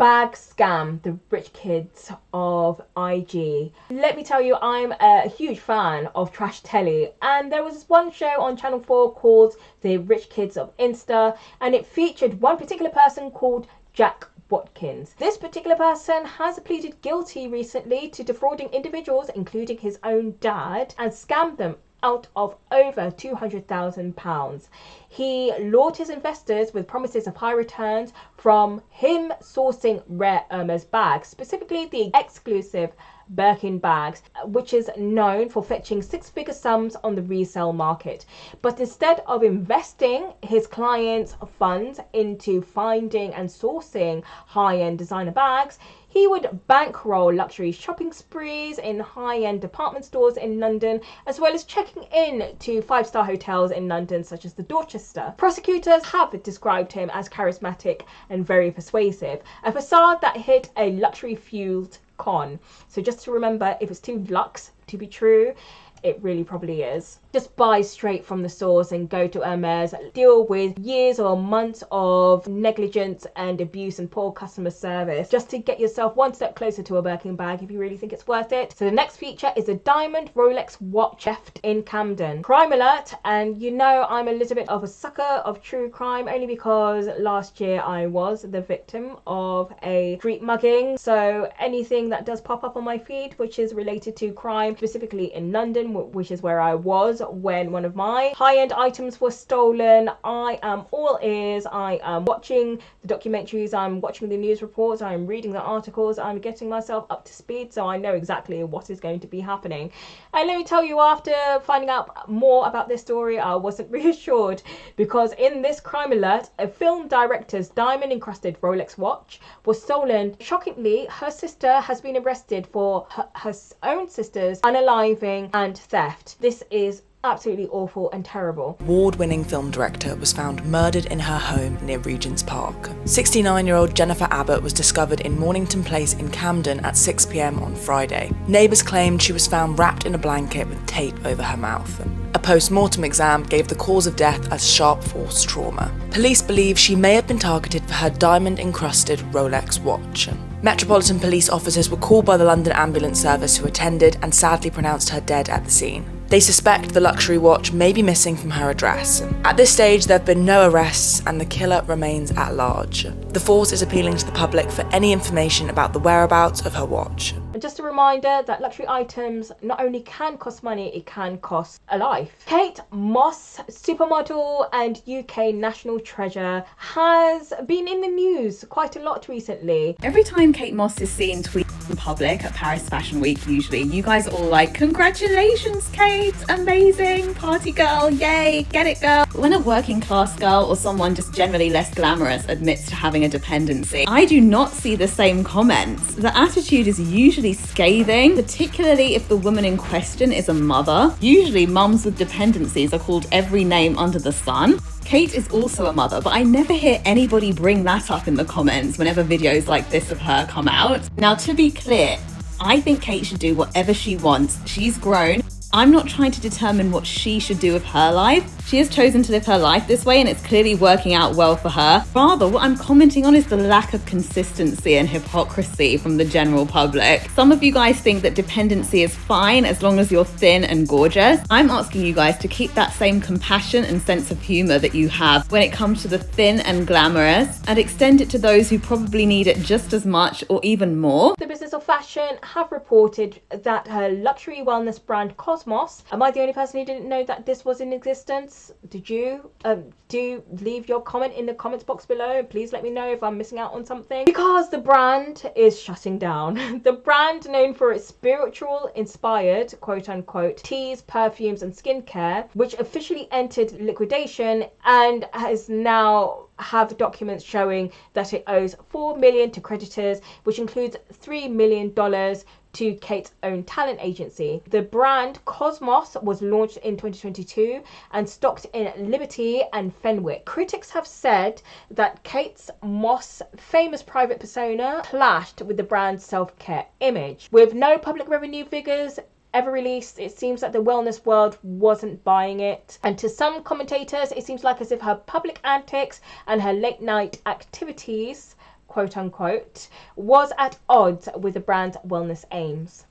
Bag scam, the rich kids of IG. Let me tell you, I'm a huge fan of trash telly, and there was one show on Channel 4 called The Rich Kids of Insta, and it featured one particular person called Jack Watkins. This particular person has pleaded guilty recently to defrauding individuals, including his own dad, and scammed them out of over £200,000. He lured his investors with promises of high returns from him sourcing rare Hermes bags, specifically the exclusive Birkin bags, which is known for fetching six-figure sums on the resale market. But instead of investing his clients' funds into finding and sourcing high-end designer bags, he would bankroll luxury shopping sprees in high-end department stores in London, as well as checking in to five-star hotels in London, such as the Dorchester. Prosecutors have described him as charismatic and very persuasive, a facade that hid a luxury-fueled con. So just to remember, if it's too luxe to be true, it really probably is. Just buy straight from the source and go to Hermes. Deal with years or months of negligence and abuse and poor customer service just to get yourself one step closer to a Birkin bag if you really think it's worth it. So the next feature is a diamond Rolex watch theft in Camden. Crime alert, and you know I'm a little bit of a sucker of true crime, only because last year I was the victim of a street mugging. So anything that does pop up on my feed which is related to crime, specifically in London, which is where I was when one of my high-end items was stolen, I am all ears. I am watching the documentaries, I'm watching the news reports, I'm reading the articles, I'm getting myself up to speed so I know exactly what is going to be happening. And let me tell you, after finding out more about this story, I wasn't reassured, because in this crime alert, a film director's diamond encrusted Rolex watch was stolen. Shockingly, her sister has been arrested for her own sister's unaliving and theft. This is absolutely awful and terrible. Award-winning film director was found murdered in her home near Regent's Park. 69-year-old Jennifer Abbott was discovered in Mornington Place in Camden at 6 p.m. on Friday. Neighbours claimed she was found wrapped in a blanket with tape over her mouth. A post-mortem exam gave the cause of death as sharp force trauma. Police believe she may have been targeted for her diamond-encrusted Rolex watch. Metropolitan Police officers were called by the London Ambulance Service, who attended and sadly pronounced her dead at the scene. They suspect the luxury watch may be missing from her address. At this stage, there have been no arrests and the killer remains at large. The force is appealing to the public for any information about the whereabouts of her watch. And just a reminder that luxury items not only can cost money, it can cost a life. Kate Moss, supermodel and UK national treasure, has been in the news quite a lot recently. Every time Kate Moss is seen tweeting in public at Paris Fashion Week, usually, you guys are all like, "Congratulations, Kate, amazing, party girl, yay, get it girl." But when a working class girl or someone just generally less glamorous admits to having a dependency, I do not see the same comments. The attitude is usually scathing, particularly if the woman in question is a mother. Usually mums with dependencies are called every name under the sun. Kate is also a mother, but I never hear anybody bring that up in the comments whenever videos like this of her come out. Now, to be clear, I think Kate should do whatever she wants. She's grown. I'm not trying to determine what she should do with her life. She has chosen to live her life this way and it's clearly working out well for her. Rather, what I'm commenting on is the lack of consistency and hypocrisy from the general public. Some of you guys think that dependency is fine as long as you're thin and gorgeous. I'm asking you guys to keep that same compassion and sense of humor that you have when it comes to the thin and glamorous, and extend it to those who probably need it just as much or even more. The Business of Fashion have reported that her luxury wellness brand Cosmos, am I the only person who didn't know that this was in existence? Did you? Do leave your comment in the comments box below. Please let me know if I'm missing out on something, because the brand is shutting down. The brand, known for its spiritual inspired quote unquote teas, perfumes and skincare, which officially entered liquidation and has now have documents showing that it owes $4 million to creditors, which includes $3 million to Kate's own talent agency. The brand Cosmos was launched in 2022 and stocked in Liberty and Fenwick. Critics have said that Kate's Moss famous private persona clashed with the brand's self-care image. With no public revenue figures ever released, it seems that the wellness world wasn't buying it, and to some commentators it seems like as if her public antics and her late night activities quote unquote, was at odds with the brand's wellness aims.